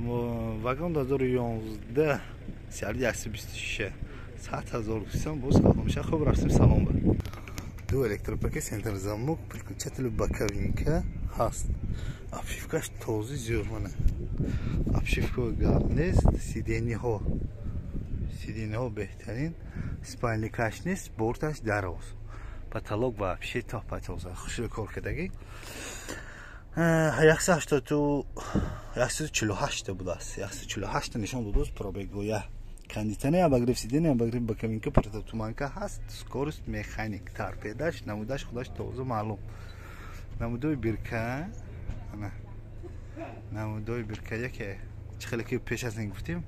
вагон 2011 сиари 126 100,000 боз халомиша хуб рафтим салон ба ду электропаки сентр замок приключатель боковинка ҳаст обшивкаш този зёрмана обшивка гап нест сиденьиҳо беҳтарин спайнли каш нест борташ дароз потолок вообще топатоза хушро кор кардагӣ 148 будааст 148 нишон додааст пробегоя кондитсионер обогрев сидения обогрев боковинка прототуманка ҳаст скорость механик торпедаш намудаш худаш тоза маълум намудои бирка яке чӣ хеле ки пеш аз ин гуфтем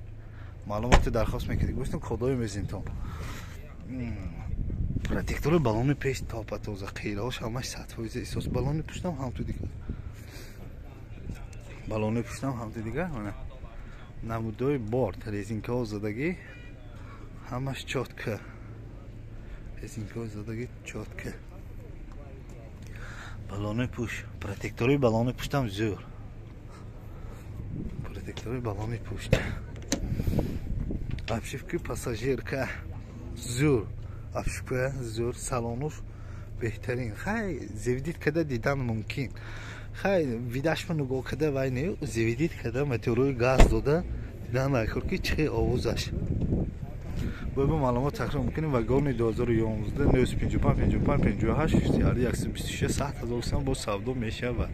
маълумоти дархост мекардӣ гуфтем кодои мезинтон протектори баллони пеш топатоза қираҳош ҳамаш 100% эҳсос баллони пуштам ҳамту дигар намудои борт резинкаҳо задагӣ ҳамаш чотка баллони пуш протектори баллони пуштам зӯр обшивки пассажирка зӯр салонуш беҳтарин хай заведит када дидан мумкин хай видашма нигоҳ када вай не заведит када моторҳои газ дода дидан накор ки чӣ овозаш бо маълумот такрор мекунем вагони 2011 955 55 58 126 100,000 бо савдо мешавад